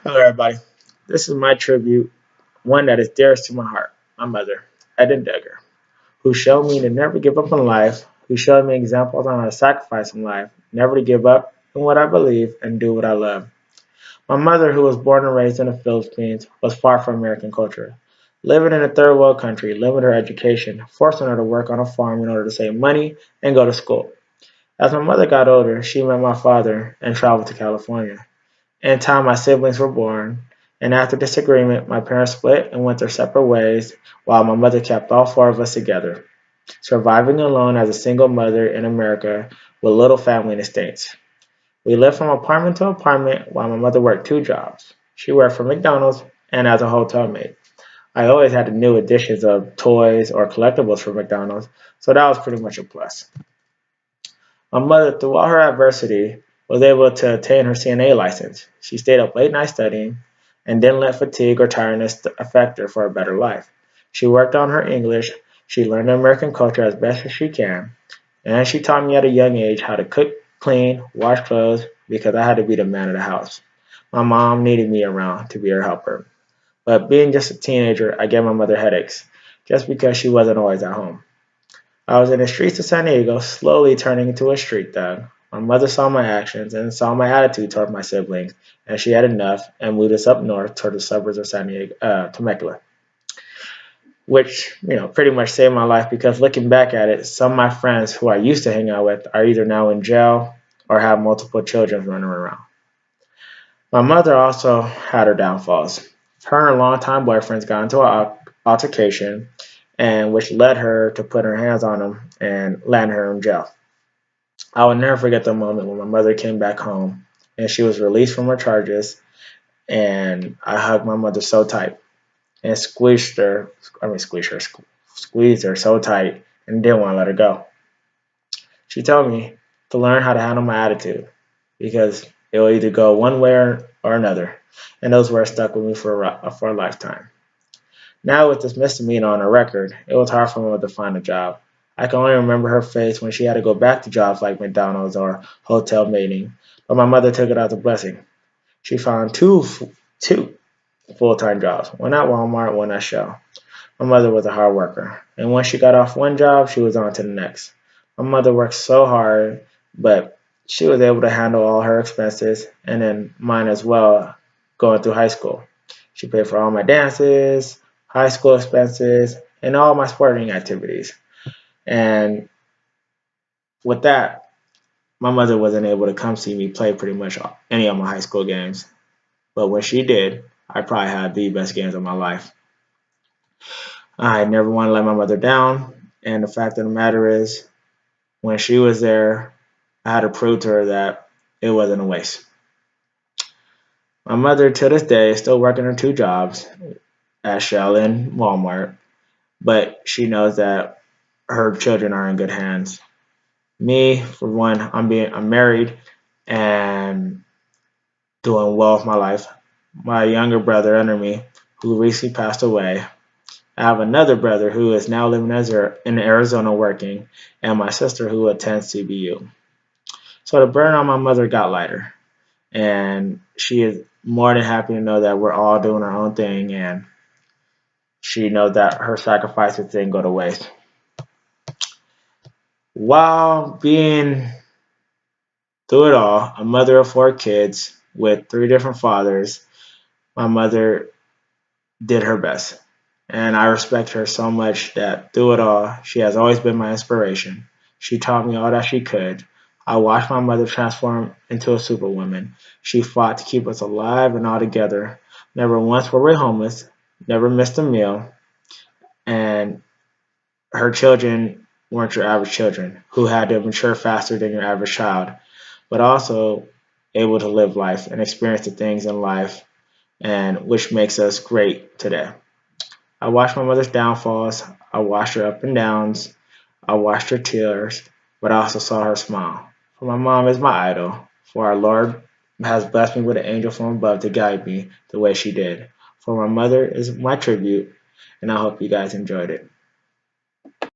Hello, everybody. This is my tribute, one that is dearest to my heart, my mother, Edna Duggar, who showed me to never give up in life, who showed me examples on how to sacrifice in life, never to give up in what I believe, and do what I love. My mother, who was born and raised in the Philippines, was far from American culture. Living in a third world country limited her education, forcing her to work on a farm in order to save money and go to school. As my mother got older, she met my father and traveled to California. In time, my siblings were born, and after disagreement, my parents split and went their separate ways, while my mother kept all four of us together, surviving alone as a single mother in America with little family in the States. We lived from apartment to apartment while my mother worked two jobs. She worked for McDonald's and as a hotel maid. I always had the new additions of toys or collectibles for McDonald's, so that was pretty much a plus. My mother, through all her adversity, was able to obtain her CNA license. She stayed up late nights studying and didn't let fatigue or tiredness affect her for a better life. She worked on her English, she learned American culture as best as she can, and she taught me at a young age how to cook, clean, wash clothes because I had to be the man of the house. My mom needed me around to be her helper. But being just a teenager, I gave my mother headaches just because she wasn't always at home. I was in the streets of San Diego, slowly turning into a street thug. My mother saw my actions and saw my attitude toward my siblings, and she had enough and moved us up north toward the suburbs of San Diego, Temecula, which pretty much saved my life because looking back at it, some of my friends who I used to hang out with are either now in jail or have multiple children running around. My mother also had her downfalls. Her and her longtime boyfriends got into an altercation, and which led her to put her hands on him and land her in jail. I will never forget the moment when my mother came back home and she was released from her charges, and I hugged my mother so tight and squeezed her so tight and didn't want to let her go. She told me to learn how to handle my attitude because it will either go one way or another, and those words stuck with me for a lifetime. Now with this misdemeanor on her record, it was hard for me to find a job. I can only remember her face when she had to go back to jobs like McDonald's or hotel maiding, but my mother took it as a blessing. She found two full-time jobs, one at Walmart, one at Shell. My mother was a hard worker, and once she got off one job, she was on to the next. My mother worked so hard, but she was able to handle all her expenses and then mine as well going through high school. She paid for all my dances, high school expenses, and all my sporting activities. And with that, my mother wasn't able to come see me play pretty much any of my high school games. But when she did, I probably had the best games of my life. I never want to let my mother down. And the fact of the matter is, when she was there, I had to prove to her that it wasn't a waste. My mother, to this day, is still working her two jobs at Shell and Walmart, but she knows that her children are in good hands. Me, for one, I'm married and doing well with my life. My younger brother under me, who recently passed away. I have another brother who is now living in Arizona working, and my sister who attends CBU. So the burden on my mother got lighter, and she is more than happy to know that we're all doing our own thing, and she knows that her sacrifices didn't go to waste. While being through it all, a mother of four kids with three different fathers, my mother did her best. And I respect her so much that through it all, she has always been my inspiration. She taught me all that she could. I watched my mother transform into a superwoman. She fought to keep us alive and all together. Never once were we homeless, never missed a meal, and her children weren't your average children who had to mature faster than your average child, but also able to live life and experience the things in life and which makes us great today. I watched my mother's downfalls, I watched her up and downs, I watched her tears, but I also saw her smile. For my mom is my idol, for our Lord has blessed me with an angel from above to guide me the way she did. For my mother is my tribute, and I hope you guys enjoyed it.